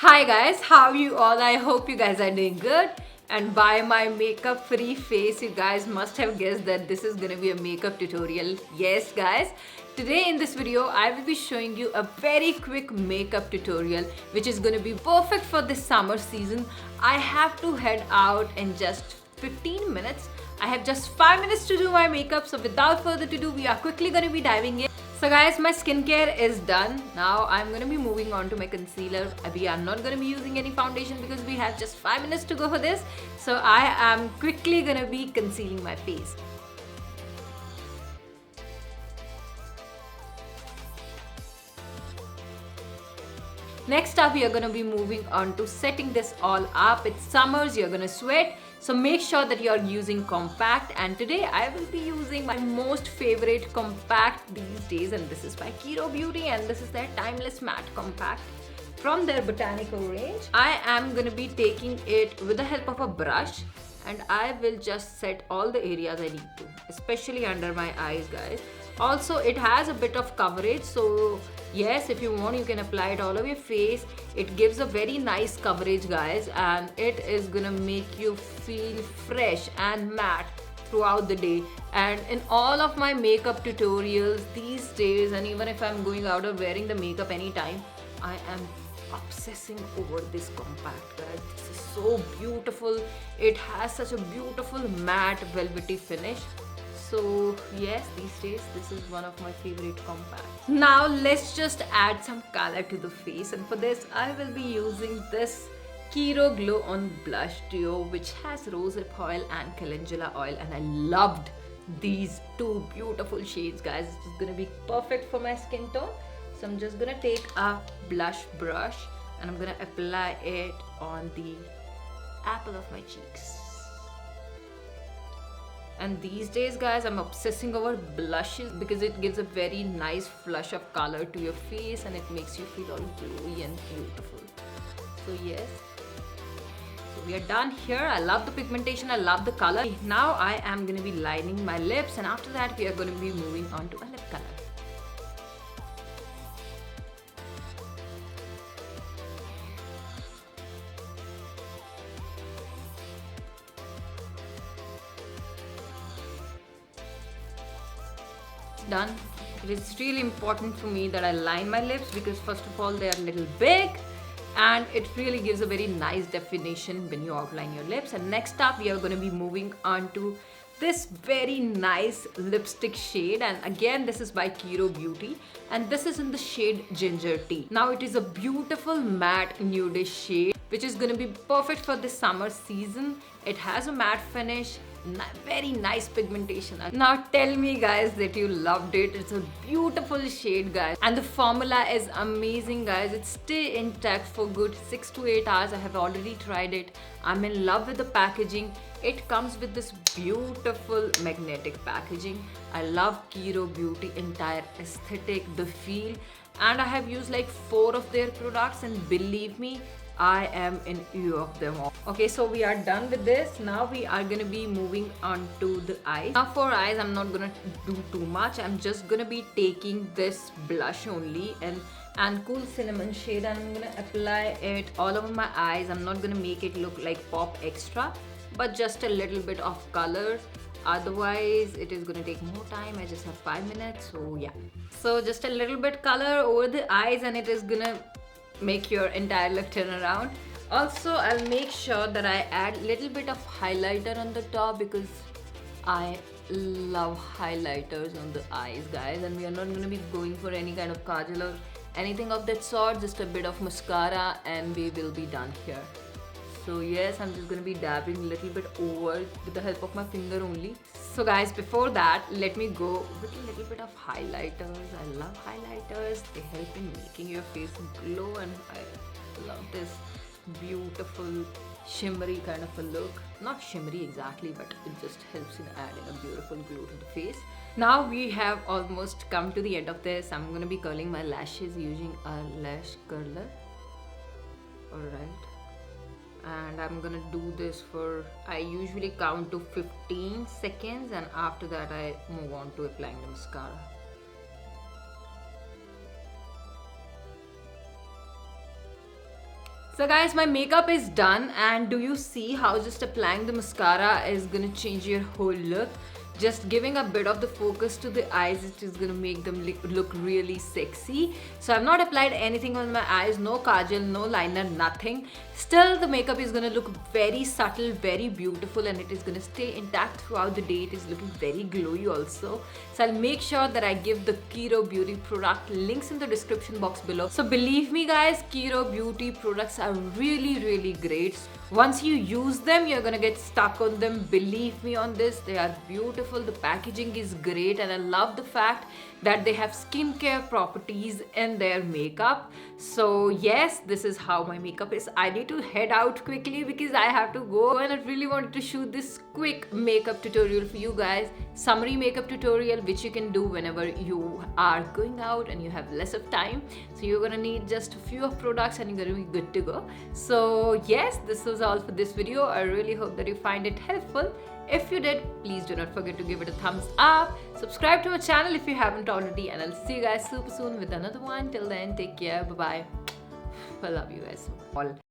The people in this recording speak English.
Hi guys, how you all? I hope you guys are doing good. And by my makeup free face, you guys must have guessed that this is gonna be a makeup tutorial. Yes guys, today in this video I will be showing you a very quick makeup tutorial which is gonna be perfect for this summer season. I have to head out in just 15 minutes. I have just 5 minutes to do my makeup, so without further ado, we are quickly gonna be diving in. So guys, my skincare is done. Now I'm gonna be moving on to my concealer. We are not gonna be using any foundation because we have just 5 minutes to go for this. So I am quickly gonna be concealing my face. Next up, we are gonna be moving on to setting this all up. It's summers, you're gonna sweat. So make sure that you're using compact, and today I will be using my most favorite compact these days, and this is by Kiro Beauty, and this is their timeless matte compact from their botanical range. I am gonna be taking it with the help of a brush, and I will just set all the areas I need to, especially under my eyes guys. Also, it has a bit of coverage, so yes, if you want you can apply it all over your face. It gives a very nice coverage guys, and it is gonna make you feel fresh and matte throughout the day. And in all of my makeup tutorials these days, and even if I'm going out or wearing the makeup anytime, I am obsessing over this compact guys. This is so beautiful. It has such a beautiful matte velvety finish. So yes, these days this is one of my favorite compacts. Now let's just add some color to the face, and for this I will be using this Kiro Glow On Blush Duo, which has rosehip oil and calendula oil, and I loved these two beautiful shades guys. This is gonna be perfect for my skin tone. So I'm just gonna take a blush brush and I'm gonna apply it on the apple of my cheeks. And these days guys, I'm obsessing over blushes because it gives a very nice flush of color to your face and it makes you feel all glowy and beautiful. So yes, so we are done here. I love the pigmentation, I love the color. Now I am going to be lining my lips, and after that we are going to be moving on to a lip color. Done. It is really important for me that I line my lips because first of all they are a little big, and it really gives a very nice definition when you outline your lips. And next up we are going to be moving on to this very nice lipstick shade, and again this is by Kiro Beauty, and this is in the shade Ginger Tea. Now it is a beautiful matte nudish shade which is going to be perfect for this summer season. It has a matte finish, very nice pigmentation. Now tell me guys that you loved it. It's a beautiful shade guys, and the formula is amazing guys. It's still intact for good 6 to 8 hours. I have already tried it. I'm in love with the packaging. It comes with this beautiful magnetic packaging. I love Kiro Beauty entire aesthetic, the feel, and I have used like 4 of their products, and believe me, I am in awe of them all. Okay, so we are done with this. Now we are gonna be moving on to the eyes. Now for eyes, I'm not gonna do too much. I'm just gonna be taking this blush only and Cool Cinnamon shade, and I'm gonna apply it all over my eyes. I'm not gonna make it look like pop extra, but just a little bit of color. Otherwise it is gonna take more time. I just have 5 minutes, so yeah. So just a little bit color over the eyes, and it is gonna make your entire look turn around. Also, I'll make sure that I add little bit of highlighter on the top because I love highlighters on the eyes guys, and we are not going to be going for any kind of kajal or anything of that sort. Just a bit of mascara and we will be done here. So yes, I'm just going to be dabbing a little bit over with the help of my finger only. So guys, before that, let me go with a little bit of highlighters. I love highlighters. They help in making your face glow, and I love this beautiful shimmery kind of a look. Not shimmery exactly, but it just helps in adding a beautiful glow to the face. Now we have almost come to the end of this. I'm going to be curling my lashes using a lash curler. Alright. And I'm gonna do this for, I usually count to 15 seconds, and after that I move on to applying the mascara. So guys, my makeup is done, and do you see how just applying the mascara is gonna change your whole look? Just giving a bit of the focus to the eyes, it is gonna make them look really sexy. So I've not applied anything on my eyes, no kajal, no liner, nothing. Still the makeup is gonna look very subtle, very beautiful, and it is gonna stay intact throughout the day. It is looking very glowy also. So I'll make sure that I give the Kiro Beauty product links in the description box below. So believe me guys, Kiro Beauty products are really great. Once you use them, you're gonna get stuck on them. Believe me on this, they are beautiful. The packaging is great, and I love the fact that they have skincare properties in their makeup. So yes, this is how my makeup is. I need to head out quickly because I have to go, and I really wanted to shoot this quick makeup tutorial for you guys. Summary makeup tutorial which you can do whenever you are going out and you have less of time. So you're gonna need just a few of products and you're gonna be good to go. So yes, this was all for this video. I really hope that you find it helpful. If you did, please do not forget to give it a thumbs up. Subscribe to my channel if you haven't already, and I'll see you guys super soon with another one. Till then, take care. Bye bye. I love you guys all.